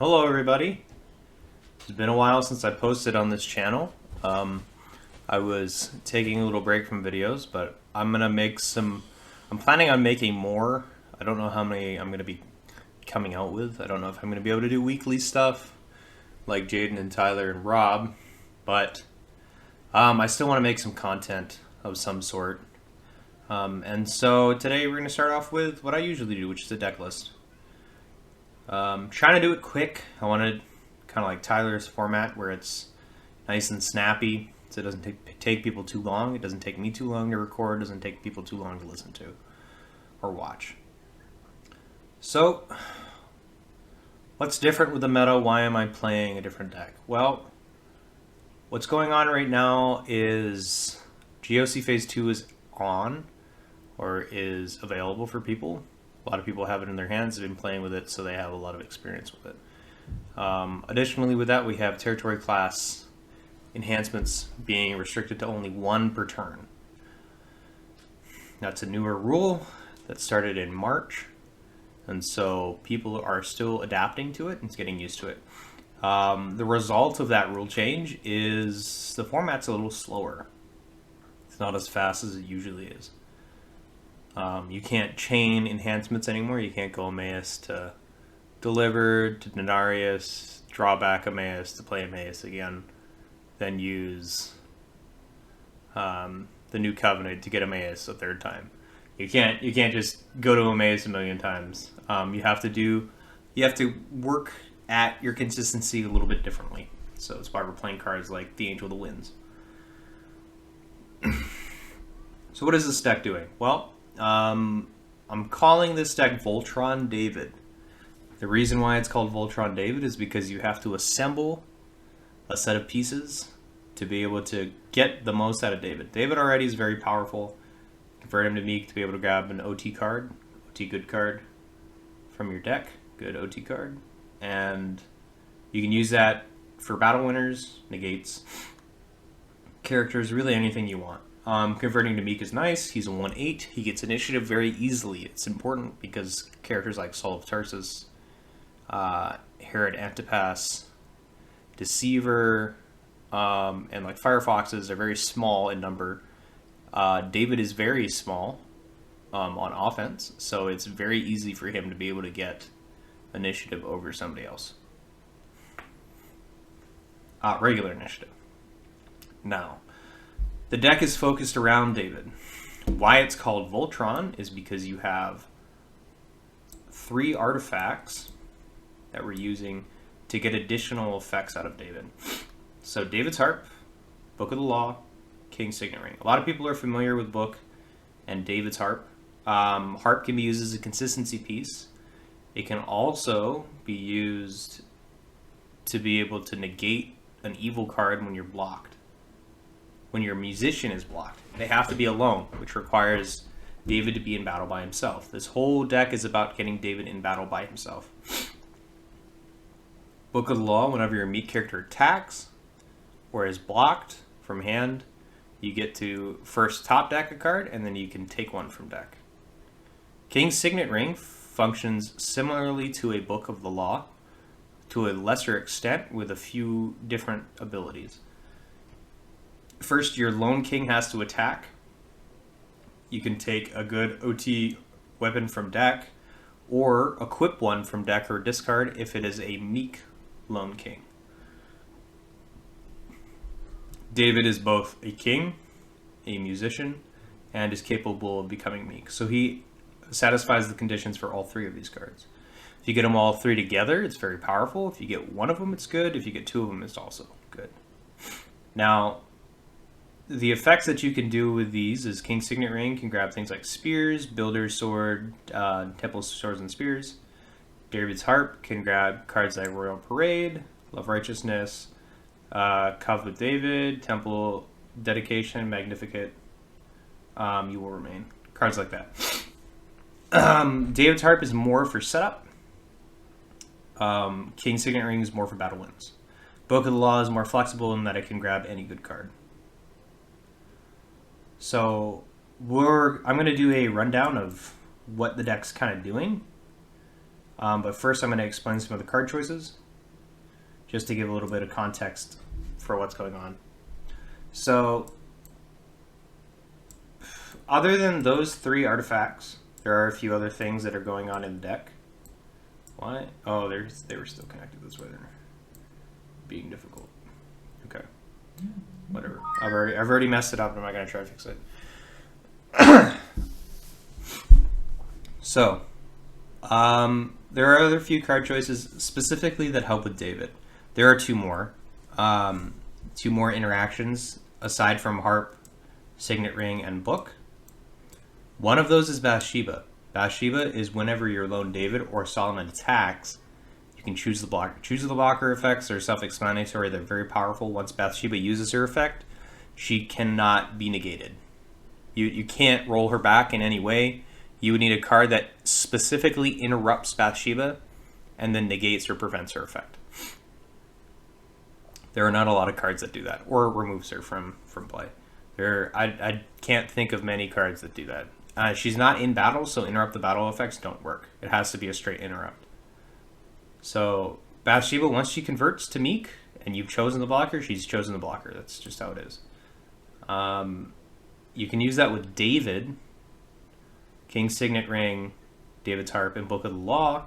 Hello everybody. It's been a while since I posted on this channel. I was taking a little break from videos, but I'm planning on making more. I don't know how many I'm gonna be coming out with. I don't know if I'm gonna be able to do weekly stuff like Jaden and Tyler and Rob, but I still want to make some content of some sort. And so today we're gonna start off with what I usually do, which is a deck list. Trying to do it quick. I wanted kind of like Tyler's format where it's nice and snappy, so it doesn't take people too long. It doesn't take me too long to record. It doesn't take people too long to listen to or watch. So, what's different with the meta? Why am I playing a different deck? Well, what's going on right now is GOC Phase 2 is on, or is available for people. A lot of people have it in their hands, have been playing with it, so they have a lot of experience with it. Additionally, with that, we have territory class enhancements being restricted to only one per turn. That's a newer rule that started in March, and so people are still adapting to it and getting used to it. The result of that rule change is the format's a little slower. It's not as fast as it usually is. You can't chain enhancements anymore. You can't go Emmaus to Delivered to Denarius, draw back Emmaus to play Emmaus again, then use the New Covenant to get Emmaus a third time. You can't just go to Emmaus a million times. You have to work at your consistency a little bit differently. So that's why we're playing cards like the Angel of the Winds. So what is this deck doing? Well, I'm calling this deck Voltron David. The reason why it's called Voltron David is because you have to assemble a set of pieces to be able to get the most out of David. David already is very powerful. Convert him to Meek to be able to grab an OT card, OT good card from your deck, good OT card. And you can use that for battle winners, negates, characters, really anything you want. Converting to Meek is nice. He's a 1/8. He gets initiative very easily. It's important because characters like Saul of Tarsus, Herod Antipas, Deceiver, and like Firefoxes are very small in number. David is very small on offense, so it's very easy for him to be able to get initiative over somebody else. Regular initiative. Now, the deck is focused around David. Why it's called Voltron is because you have 3 artifacts that we're using to get additional effects out of David. So David's Harp, Book of the Law, King's Signet Ring. A lot of people are familiar with Book and David's Harp. Harp can be used as a consistency piece. It can also be used to be able to negate an evil card when you're blocked. When your musician is blocked. They have to be alone, which requires David to be in battle by himself. This whole deck is about getting David in battle by himself. Book of the Law, whenever your Meek character attacks or is blocked from hand, you get to first top deck a card, and then you can take one from deck. King's Signet Ring functions similarly to a Book of the Law, to a lesser extent, with a few different abilities. First, your Lone King has to attack. You can take a good OT weapon from deck, or equip one from deck or discard if it is a Meek Lone King. David is both a king, a musician, and is capable of becoming Meek. So he satisfies the conditions for all 3 of these cards. If you get them all 3 together, it's very powerful. If you get one of them, it's good. If you get 2 of them, it's also good. Now, the effects that you can do with these is King's Signet Ring can grab things like Spears, Builder's Sword, Temple Swords and Spears. David's Harp can grab cards like Royal Parade, Love Righteousness, Cove with David, Temple Dedication, Magnificate, You Will Remain. Cards like that. David's Harp is more for setup. King's Signet Ring is more for battle wins. Book of the Law is more flexible in that it can grab any good card. So I'm going to do a rundown of what the deck's kind of doing. But first I'm going to explain some of the card choices. just to give a little bit of context for what's going on. So, other than those 3 artifacts, there are a few other things that are going on in the deck. Why? Oh, they were still connected. That's why they're being difficult. Okay. Whatever. I've already messed it up. I'm not gonna try to fix it. So, there are other few card choices specifically that help with David. There are 2 more. 2 more interactions aside from Harp, Signet Ring, and Book. One of those is Bathsheba. Bathsheba is whenever your lone David or Solomon attacks, you can choose the blocker. Choose the blocker effects are self-explanatory. They're very powerful. Once Bathsheba uses her effect, she cannot be negated. You can't roll her back in any way. You would need a card that specifically interrupts Bathsheba and then negates or prevents her effect. There are not a lot of cards that do that, or removes her from play. I can't think of many cards that do that. She's not in battle, so interrupt the battle effects don't work. It has to be a straight interrupt. So Bathsheba, once she converts to Meek, and you've chosen the blocker, she's chosen the blocker. That's just how it is. You can use that with David, King's Signet Ring, David's Harp, and Book of the Law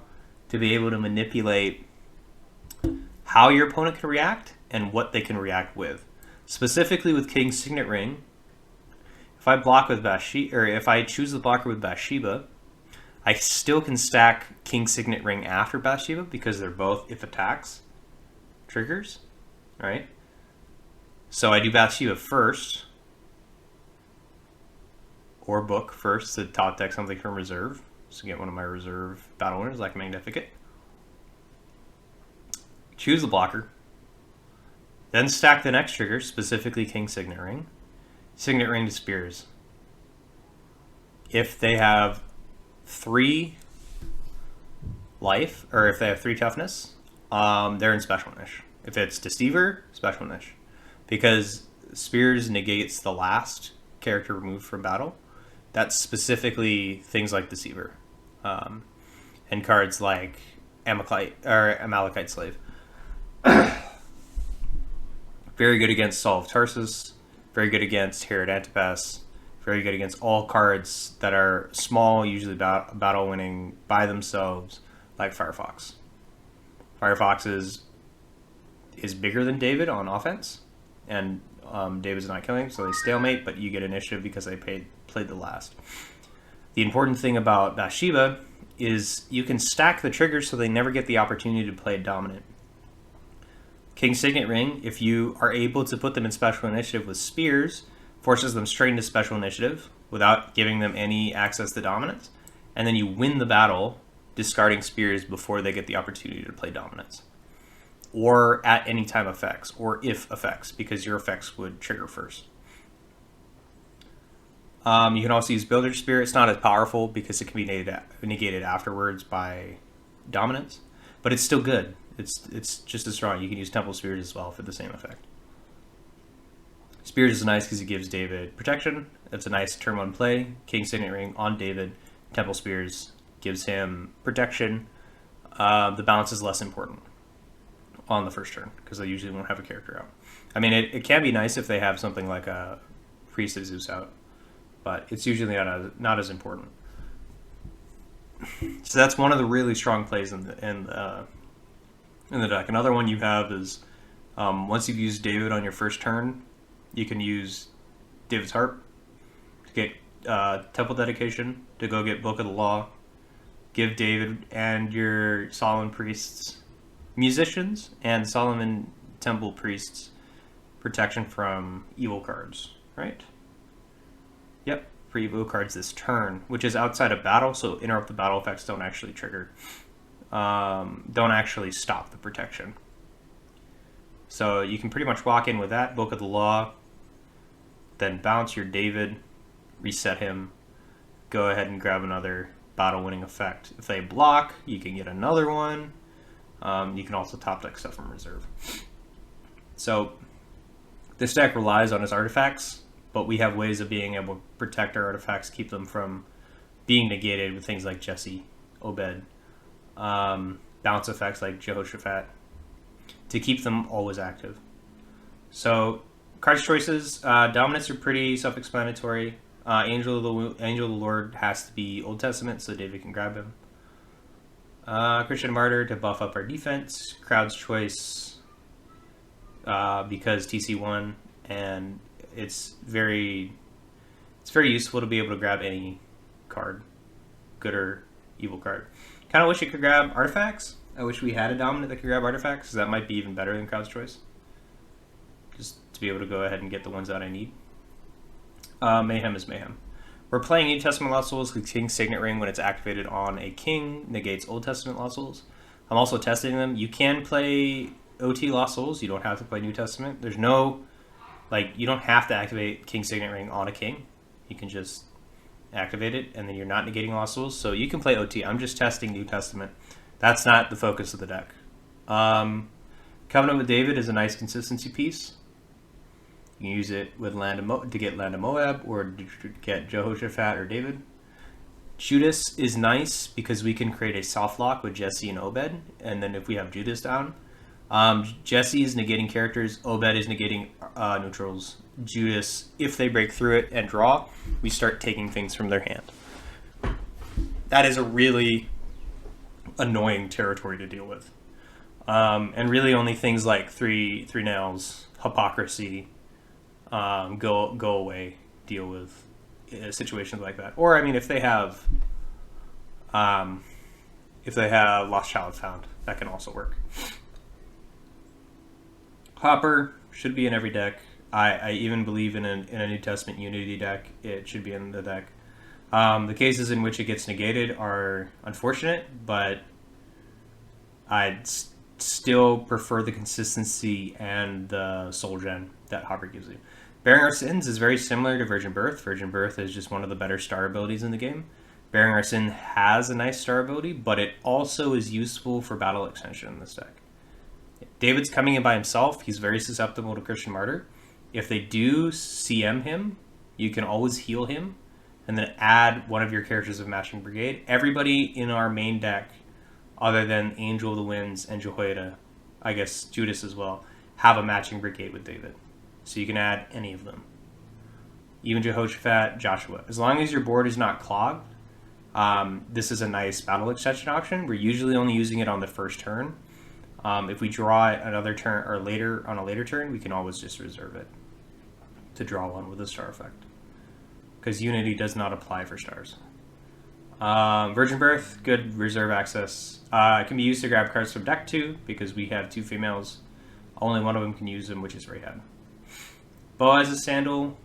to be able to manipulate how your opponent can react and what they can react with. Specifically with King's Signet Ring, if I block with Bathsheba, or if I choose the blocker with Bathsheba, I still can stack King's Signet Ring after Bathsheba because they're both if attacks triggers, right? So I do Bathsheba first, or Book first to top deck something from reserve. So get one of my reserve battle winners like Magnificent. Choose the blocker. Then stack the next trigger, specifically King's Signet Ring. Signet Ring to Spears. If they have 3 life, or if they have 3 toughness, they're in Special Niche. If it's Deceiver, Special Niche. Because Spears negates the last character removed from battle. That's specifically things like Deceiver. And cards like Amalekite Slave. Very good against Saul of Tarsus. Very good against Herod Antipas. Very good against all cards that are small, usually battle winning by themselves, like Firefox. Firefox is bigger than David on offense, and David's not killing, so they stalemate, but you get initiative because they played the last. The important thing about Bathsheba is you can stack the triggers so they never get the opportunity to play dominant. King's Signet Ring, if you are able to put them in Special Initiative with Spears, forces them straight into Special Initiative without giving them any access to dominance, and then you win the battle discarding Spears before they get the opportunity to play dominance. Or at any time effects, or if effects, because your effects would trigger first. You can also use Builder Spirit. It's not as powerful because it can be negated afterwards by dominance, but it's still good. It's just as strong. You can use Temple Spears as well for the same effect. Spears is nice because it gives David protection. It's a nice turn 1 play. King's Signet Ring on David. Temple Spears gives him protection. The balance is less important on the first turn because they usually won't have a character out. I mean, it can be nice if they have something like a Priest of Zeus out, but it's usually not as important. So that's one of the really strong plays in the deck. Another one you have is once you've used David on your first turn, you can use David's Harp to get Temple Dedication, to go get Book of the Law, give David and your Solomon Priests musicians and Solomon Temple Priests protection from evil cards, right? Yep, for evil cards this turn, which is outside of battle, so interrupt the battle effects don't actually trigger. Don't actually stop the protection. So you can pretty much walk in with that, Book of the Law, then bounce your David, reset him, go ahead and grab another battle-winning effect. If they block, you can get another one. You can also top deck stuff from reserve. So this deck relies on its artifacts, but we have ways of being able to protect our artifacts, keep them from being negated with things like Jesse, Obed, bounce effects like Jehoshaphat, to keep them always active. So, card choices, dominants are pretty self-explanatory. Angel of the Lord has to be Old Testament, so David can grab him. Christian Martyr to buff up our defense. Crowd's Choice because TC1, and it's very useful to be able to grab any card, good or evil card. Kind of wish it could grab artifacts. I wish we had a dominant that could grab artifacts, because that might be even better than Crowd's Choice. Just to be able to go ahead and get the ones that I need. Mayhem is Mayhem. We're playing New Testament Lost Souls with King's Signet Ring when it's activated on a king, negates Old Testament Lost Souls. I'm also testing them. You can play OT Lost Souls. You don't have to play New Testament. There's no, you don't have to activate King's Signet Ring on a king. You can just activate it, and then you're not negating Lost Souls. So you can play OT. I'm just testing New Testament. That's not the focus of the deck. Covenant with David is a nice consistency piece. You can use it with to get Land of Moab, or to get Jehoshaphat or David. Judas is nice because we can create a soft lock with Jesse and Obed, and then if we have Judas down, Jesse is negating characters, Obed is negating neutrals. Judas, if they break through it and draw, we start taking things from their hand. That is a really annoying territory to deal with. And really only things like three nails, hypocrisy, go away, deal with situations like that. Or, I mean, if they have Lost Child Found, that can also work. Hopper should be in every deck. I even believe in a New Testament Unity deck. It should be in the deck. The cases in which it gets negated are unfortunate, but I'd still prefer the consistency and the soul gen that Hopper gives you. Bearing Our Sins is very similar to Virgin Birth. Virgin Birth is just one of the better star abilities in the game. Bearing Our Sin has a nice star ability, but it also is useful for battle extension in this deck. David's coming in by himself. He's very susceptible to Christian Martyr. If they do CM him, you can always heal him, and then add one of your characters of Matching Brigade. Everybody in our main deck, other than Angel of the Winds and Jehoiada, I guess Judas as well, have a Matching Brigade with David. So you can add any of them. Even Jehoshaphat, Joshua. As long as your board is not clogged, this is a nice battle extension option. We're usually only using it on the first turn. If we draw it another turn or later on a later turn, we can always just reserve it to draw one with a star effect, because Unity does not apply for stars. Virgin Birth, good reserve access. It can be used to grab cards from deck too, because we have two females. Only one of them can use them, which is Rahab. Boaz is Sandal,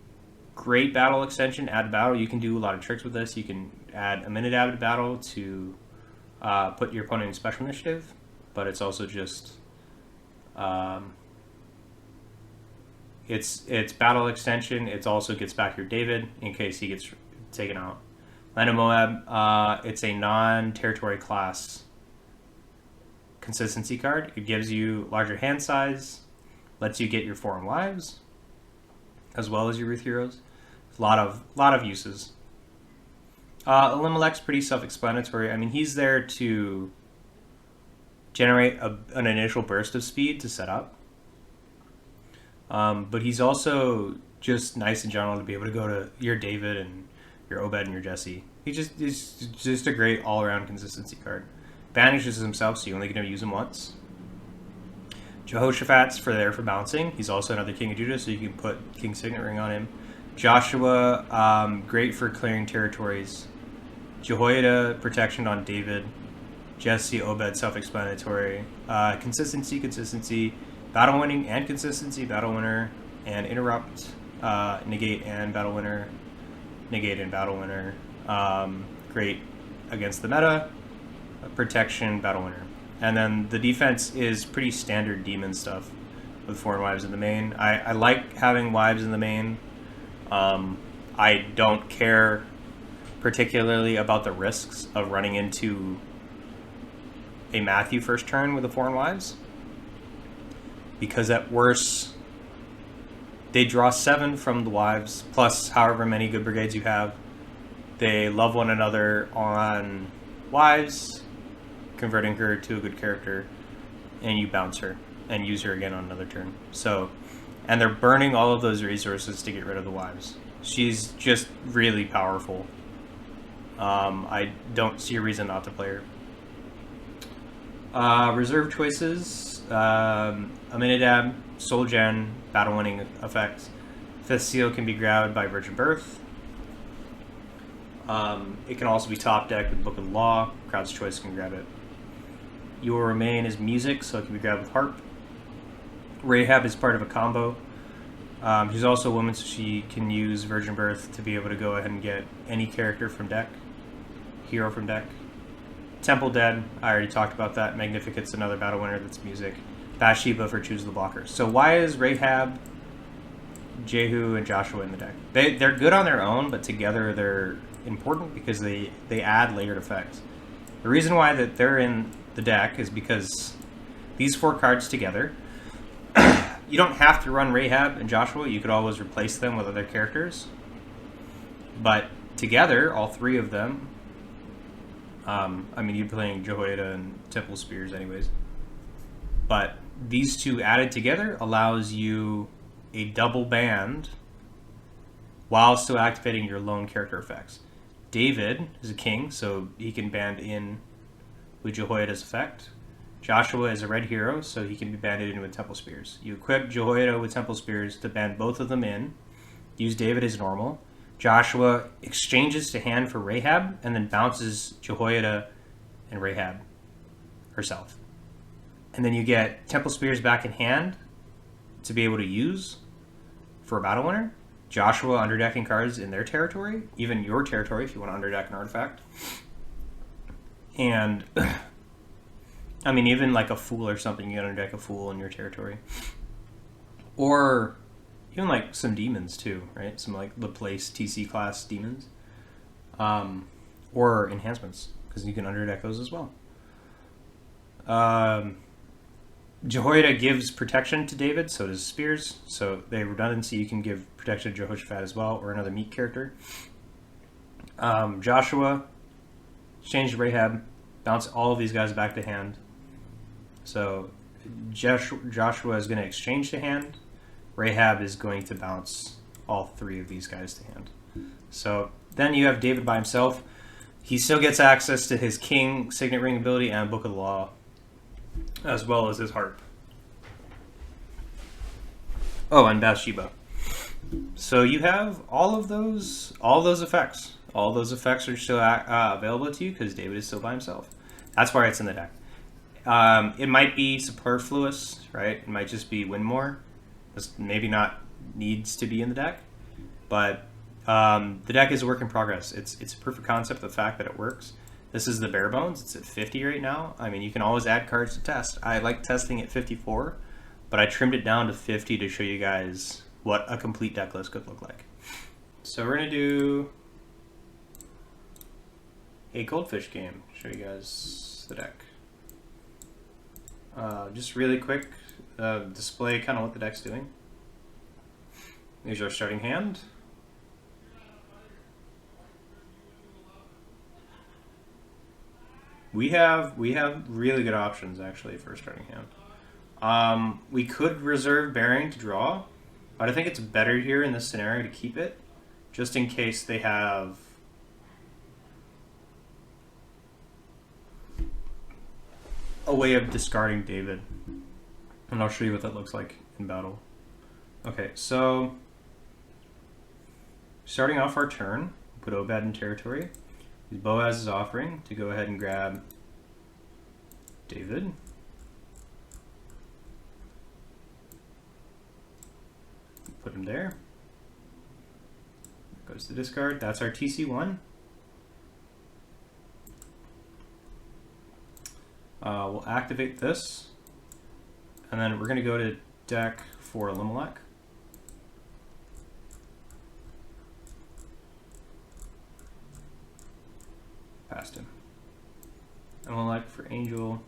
great battle extension. Add battle. You can do a lot of tricks with this. You can add a minute added battle to put your opponent in special initiative, but it's also just it's battle extension. It also gets back your David in case he gets taken out. Land of Moab, it's a non-territory class consistency card. It gives you larger hand size, lets you get your foreign wives, as well as your Ruth heroes. A lot of uses. Elimelech's pretty self-explanatory. I mean, he's there to generate an initial burst of speed to set up. But he's also just nice in general to be able to go to your David and your Obed and your Jesse. He's just a great all-around consistency card. Banishes himself, so you only going to use him once. Jehoshaphat's for bouncing. He's also another King of Judah, so you can put King's Signet Ring on him. Joshua, great for clearing territories. Jehoiada, protection on David. Jesse, Obed, self-explanatory. Consistency, battle winning and consistency, battle winner and interrupt, negate and battle winner, negate and battle winner. Great against the meta, protection, battle winner. And then the defense is pretty standard demon stuff with foreign wives in the main. I like having wives in the main. I don't care particularly about the risks of running into a Matthew first turn with the foreign wives, because at worst they draw 7 from the wives plus however many good brigades you have. They love one another on wives, converting her to a good character, and you bounce her. and use her again on another turn. So, and they're burning all of those resources to get rid of the wives. She's just really powerful. I don't see a reason not to play her. Reserve choices. Aminadab, Soul Gen, battle winning effects. Fifth Seal can be grabbed by Virgin Birth. It can also be top deck with Book of the Law. Crowd's Choice can grab it. You Will Remain is music, so it can be grabbed with Harp. Rahab is part of a combo. She's also a woman, so she can use Virgin Birth to be able to go ahead and get any character from deck. Hero from deck. Temple Dead, I already talked about that. Magnificent's another battle winner that's music. Bathsheba for Choose the Blocker. So why is Rahab, Jehu, and Joshua in the deck? They're good on their own, but together they're important because they add layered effects. The reason why that they're in the deck is because these 4 cards together, you don't have to run Rahab and Joshua. You could always replace them with other characters. But together, all 3 of them, I mean, you're playing Jehoiada and Temple Spears anyways. But these 2 added together allows you a double band while still activating your lone character effects. David is a king, so he can band in with Jehoiada's effect. Joshua is a red hero, so he can be banded in with Temple Spears. You equip Jehoiada with Temple Spears to band both of them in. Use David as normal. Joshua exchanges to hand for Rahab, and then bounces Jehoiada and Rahab herself. And then you get Temple Spears back in hand to be able to use for a battle winner. Joshua underdecking cards in their territory, even your territory if you want to underdeck an artifact. And, I mean, even like a Fool or something, you can underdeck a Fool in your territory. Or even like some demons too, right? Some like Laplace TC class demons. Or enhancements, because you can underdeck those as well. Jehoiada gives protection to David, so does Spears. So they have redundancy. You can give protection to Jehoshaphat as well, or another meat character. Joshua, change to Rahab, bounce all of these guys back to hand. So Joshua is going to exchange to hand. Rahab is going to bounce all 3 of these guys to hand. So then you have David by himself. He still gets access to his King Signet Ring ability and Book of the Law, as well as his Harp. Oh, and Bathsheba. So you have all of those effects. All those effects are still available to you because David is still by himself. That's why it's in the deck. It might be superfluous, right? It might just be win more. This maybe not needs to be in the deck, but the deck is a work in progress. It's a proof of concept, the fact that it works. This is the bare bones. It's at 50 right now. I mean, you can always add cards to test. I like testing at 54, but I trimmed it down to 50 to show you guys what a complete deck list could look like. So we're going to do a Goldfish game. Show you guys the deck. Just really quick, display kind of what the deck's doing. Here's our starting hand. We have really good options actually for a starting hand. We could reserve Bearing to draw, but I think it's better here in this scenario to keep it, just in case they have a way of discarding David. And I'll show you what that looks like in battle. Okay, so starting off our turn, put Obed in territory. Use Boaz's offering to go ahead and grab David. Put him there. Goes to discard. That's our TC1. We'll activate this, and then we're going to go to deck for Elimelech. Past him. Elimelech for Angel.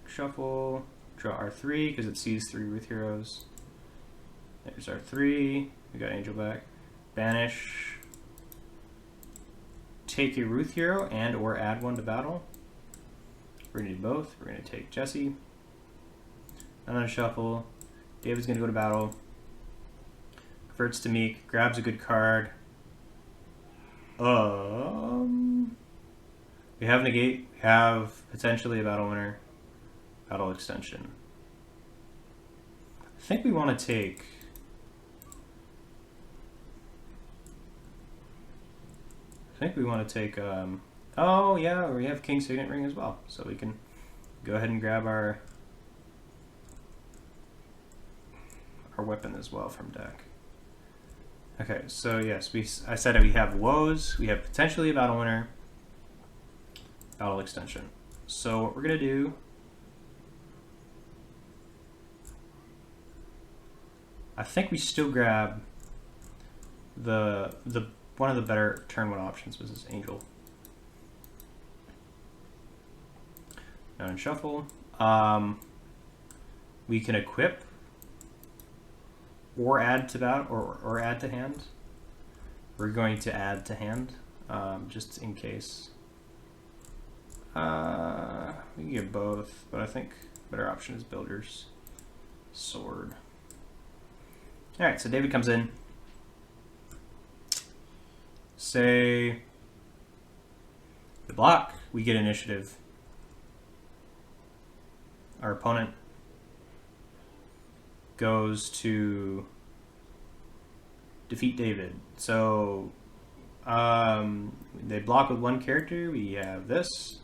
Shuffle. Draw R3 because it sees 3 Ruth Heroes. There's R3. We got Angel back. Banish. Take a Ruth Hero and or add one to battle. We're going to do both. We're going to take Jesse. Another shuffle. David's going to go to battle. Converts to Meek. Grabs a good card. We have negate. We have potentially a battle winner. Battle extension. I think we want to take... oh yeah, we have King's Signet Ring as well. So we can go ahead and grab our weapon as well from deck. Okay, so yes, I said that we have woes, we have potentially a battle winner, battle extension. So what we're gonna do, I think we still grab the one of the better turn one options was this Angel. Now in shuffle, we can equip or add to battle or add to hand. We're going to add to hand, just in case. We can get both, but I think better option is Builder's Sword. All right, so David comes in. Say the block, we get initiative. Our opponent goes to defeat David. So they block with one character. We have this.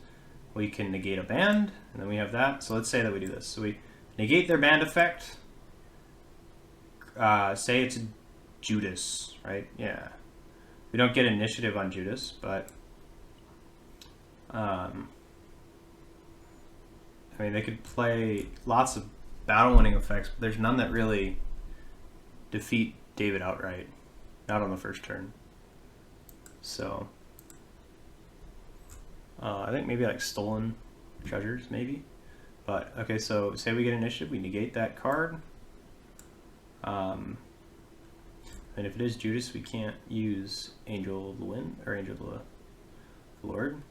We can negate a band, and then we have that. So let's say that we do this. So we negate their band effect. Say it's Judas, right? Yeah. We don't get initiative on Judas, but I mean, they could play lots of battle-winning effects, but there's none that really defeat David outright. Not on the first turn. So I think maybe like Stolen Treasures, maybe. But okay, so say we get initiative, we negate that card. And if it is Judas, we can't use Angel of the Wind or Angel of the Lord.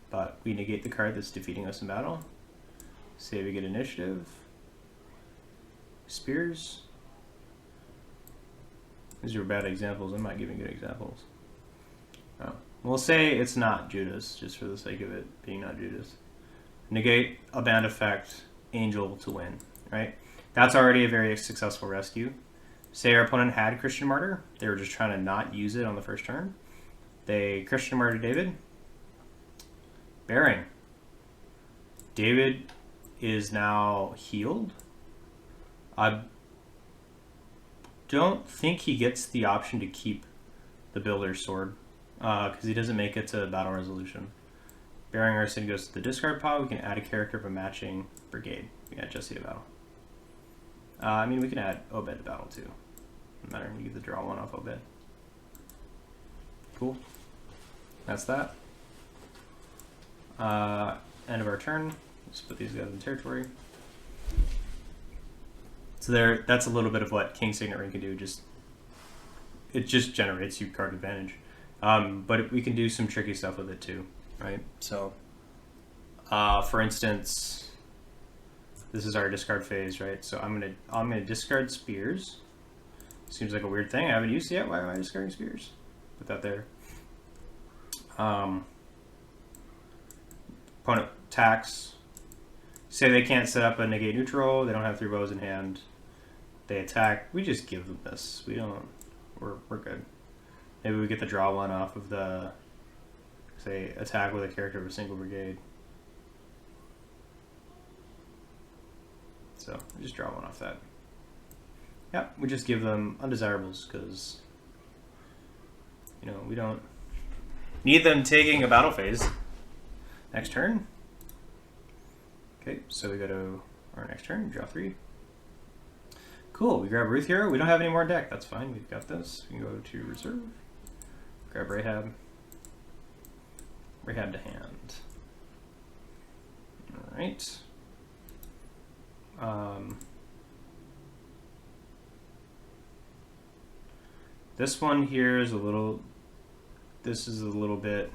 But we negate the card that's defeating us in battle. Say we get initiative. Spears. These are bad examples. I'm not giving good examples. Oh. We'll say it's not Judas, just for the sake of it being not Judas. Negate a band effect, Angel to win, right? That's already a very successful rescue. Say our opponent had Christian Martyr. They were just trying to not use it on the first turn. They Christian Martyr David. Bearing. David is now healed. I don't think he gets the option to keep the Builder's Sword because he doesn't make it to battle resolution. Bearing Arson goes to the discard pile. We can add a character of a matching brigade. We can add Jesse to battle. I mean, we can add Obed to battle too. No matter, you get the draw one off Obed. Cool. That's that. End of our turn. Let's put these guys in territory. So there, that's a little bit of what King's Signet Ring can do. It just generates you card advantage. But we can do some tricky stuff with it too, right? So, for instance, this is our discard phase, right? So I'm gonna discard Spears. Seems like a weird thing. I haven't used it yet. Why am I discarding Spears? Put that there. Opponent attacks. Say they can't set up a negate neutral. They don't have 3 bows in hand. They attack. We just give them this. We don't. We're good. Maybe we get the draw one off of the, say, attack with a character of a single brigade. So we just draw one off that. Yeah, we just give them undesirables because, you know, we don't need them taking a battle phase. Next turn. Okay, so we go to our next turn, draw 3. Cool, we grab Ruth Hero. We don't have any more deck. That's fine, we've got this. We can go to reserve. Grab Rahab. Rahab to hand. Alright. This one here is a little, this is a little bit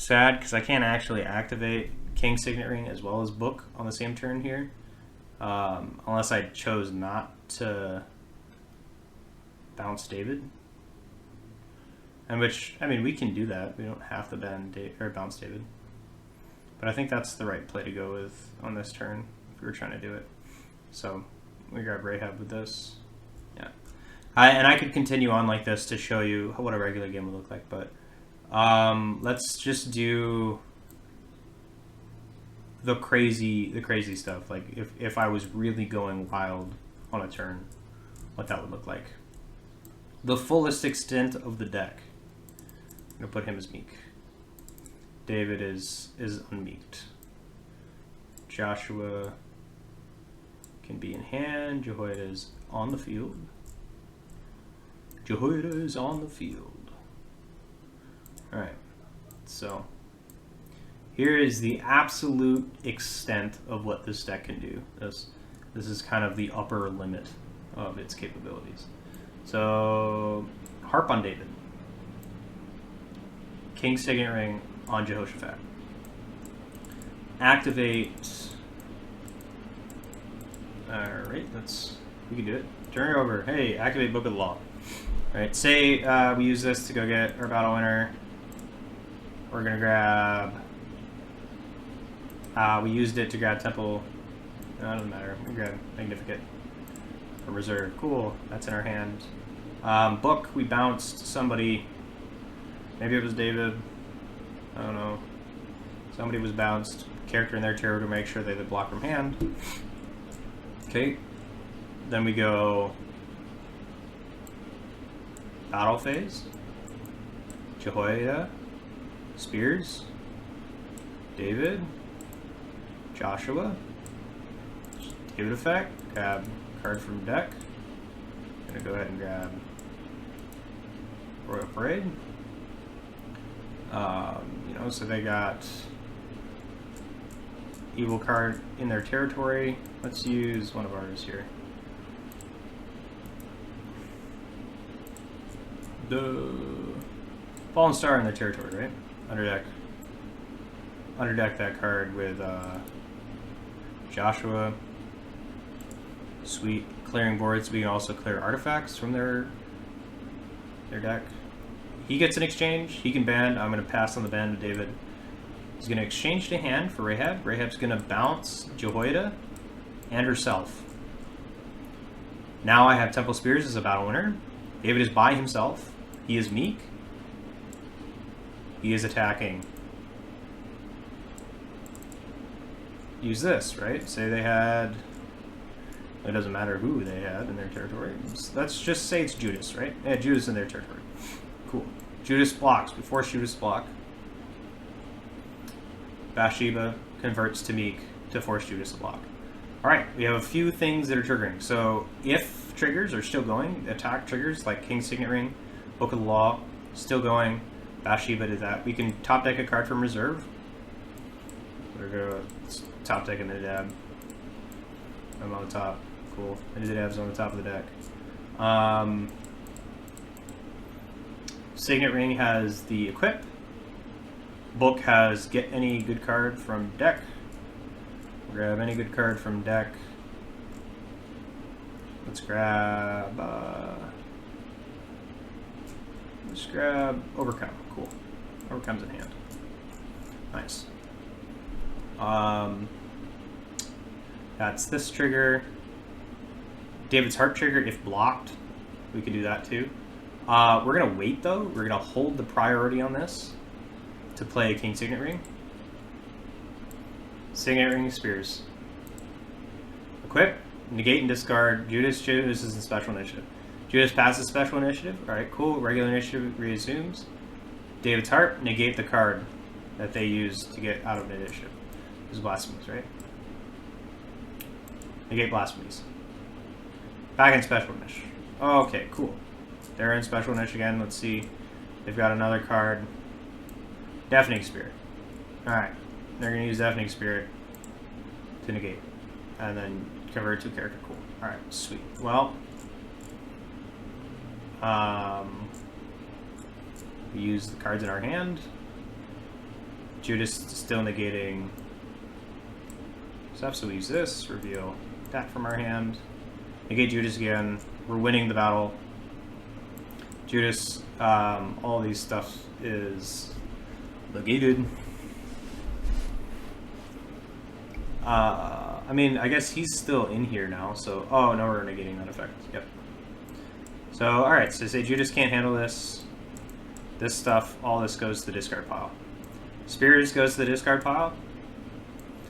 Sad, because I can't actually activate King Signet Ring as well as Book on the same turn here. Unless I chose not to bounce David. And which, I mean, we can do that. We don't have to bounce David. But I think that's the right play to go with on this turn if we were trying to do it. So we grab Rahab with this. Yeah. And I could continue on like this to show you what a regular game would look like, but let's just do the crazy stuff. Like if I was really going wild on a turn, what that would look like. The fullest extent of the deck. I'm gonna put him as meek. David is unmeeked. Joshua can be in hand. Jehoiada is on the field. Jehoiada is on the field. Alright, so here is the absolute extent of what this deck can do. This is kind of the upper limit of its capabilities. So, Harp on David. King Signet Ring on Jehoshaphat. Activate. Alright, we can do it. Turn it over. Hey, activate Book of the Law. Alright, say we use this to go get our battle winner. We're gonna grab. We used it to grab Temple. No, it doesn't matter. We grab Magnificent. Or Reserve. Cool. That's in our hand. Book, we bounced somebody. Maybe it was David. I don't know. Somebody was bounced. Character in their territory to make sure they block from hand. Okay. Then we go battle phase. Jehoiada. Spears. David. Joshua. David effect. Grab card from deck. Gonna go ahead and grab Royal Parade. You know, so they got evil card in their territory. Let's use one of ours here. The Fallen Star in their territory, right? Underdeck. Underdeck that card with Joshua. Sweet. Clearing boards. We can also clear artifacts from their deck. He gets an exchange. He can ban. I'm going to pass on the ban to David. He's going to exchange to hand for Rahab. Rahab's going to bounce Jehoiada and herself. Now I have Temple Spears as a battle winner. David is by himself. He is meek. He is attacking. Use this, right? Say they had... It doesn't matter who they had in their territory. Let's just say it's Judas, right? Yeah, Judas in their territory. Cool. Judas blocks. We force Judas to block. Bathsheba converts to meek to force Judas to block. Alright, we have a few things that are triggering. So, if triggers are still going, attack triggers like King Signet Ring, Book of the Law, still going, Bathsheba did that. We can top deck a card from reserve. We're going to top deck a Nadab. I'm on the top. Cool. Nadab's on the top of the deck. Signet Ring has the equip. Book has get any good card from deck. Grab any good card from deck. Let's grab Overcome. Cool. Overcome's in hand. Nice. That's this trigger. David's Heart trigger, if blocked, we can do that too. We're gonna wait though. We're gonna hold the priority on this to play King Signet Ring. Signet Ring, Spears. Equip, negate and discard. Judas is in special initiative. Judas passes special initiative. Alright, cool. Regular initiative reassumes. David's Heart, negate the card that they use to get out of initiative. This is Blasphemies, right? Negate Blasphemies. Back in special initiative. Okay, cool. They're in special initiative again. Let's see. They've got another card. Deafening Spirit. Alright. They're going to use Deafening Spirit to negate. And then convert to a character. Cool. Alright, sweet. Well, we use the cards in our hand. Judas still negating stuff, so we use this, reveal that from our hand. Negate Judas again. We're winning the battle. Judas, all these stuff is negated. I mean, I guess he's still in here now, so... Oh, no, we're negating that effect. Yep. So, alright, so say Judas can't handle this. This stuff, all this goes to the discard pile. Spears goes to the discard pile.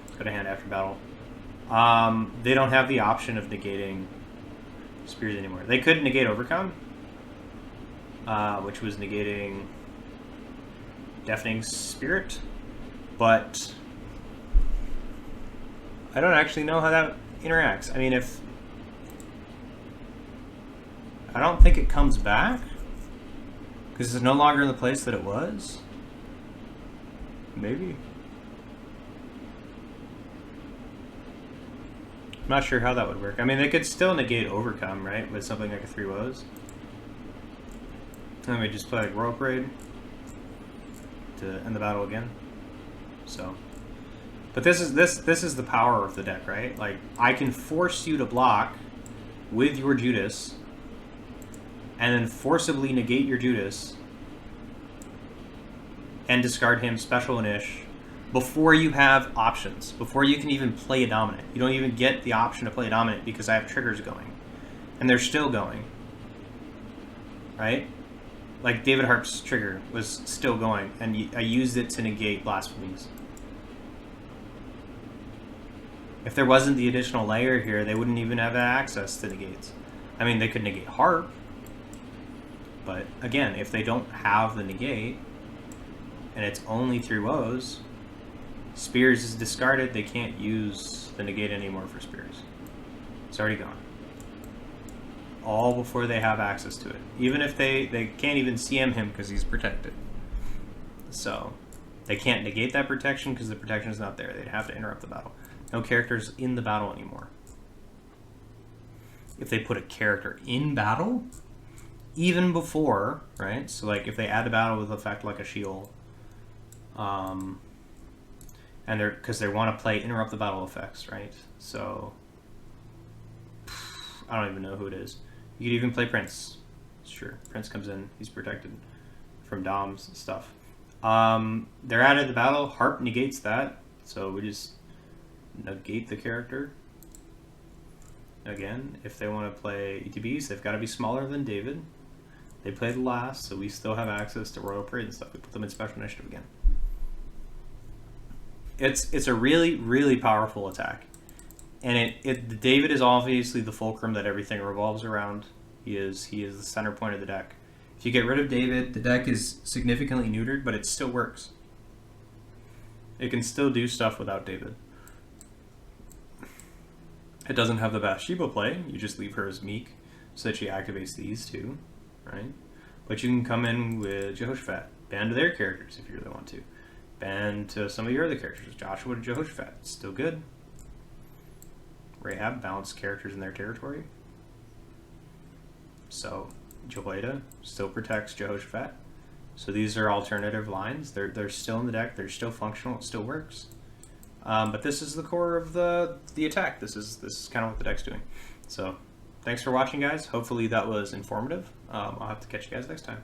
Let's go to hand after battle. They don't have the option of negating Spears anymore. They could negate Overcome, which was negating Deafening Spirit, but I don't actually know how that interacts. I mean, if... I don't think it comes back, because it's no longer in the place that it was. Maybe. I'm not sure how that would work. I mean, they could still negate Overcome, right? With something like a 3 woes. And we just play like Royal Parade to end the battle again. So, but this is the power of the deck, right? Like, I can force you to block with your Judas, and then forcibly negate your Judas and discard him special and ish before you have options, before you can even play a dominant. You don't even get the option to play a dominant because I have triggers going, and they're still going, right? Like David Harp's trigger was still going, and I used it to negate blasphemies. If there wasn't the additional layer here, they wouldn't even have access to negates. I mean, they could negate Harp, but again, if they don't have the negate, and it's only 3 woes, Spears is discarded, they can't use the negate anymore for Spears. It's already gone. All before they have access to it. Even if they can't even CM him because he's protected. So, they can't negate that protection because the protection is not there. They'd have to interrupt the battle. No characters in the battle anymore. If they put a character in battle, even before, right? So like if they add a battle with effect like a shield, and they're, because they want to play interrupt the battle effects, right? So I don't even know who it is. You could even play Prince. Sure, Prince comes in, he's protected from Dom's and stuff. They're added the battle, Harp negates that, so we just negate the character. Again, if they want to play ETBs, they've got to be smaller than David. They played last, so we still have access to Royal Parade and stuff. We put them in Special Initiative again. It's a really, really powerful attack. And David is obviously the fulcrum that everything revolves around. He is the center point of the deck. If you get rid of David, the deck is significantly neutered, but it still works. It can still do stuff without David. It doesn't have the Bathsheba play. You just leave her as meek so that she activates these two, right? But you can come in with Jehoshaphat. Ban to their characters if you really want to. Ban to some of your other characters. Joshua to Jehoshaphat. It's still good. Rahab, balanced characters in their territory. So, Jehoiada still protects Jehoshaphat. So these are alternative lines. They're still in the deck. They're still functional. It still works. But this is the core of the attack. This is kind of what the deck's doing. So, thanks for watching, guys. Hopefully that was informative. I'll have to catch you guys next time.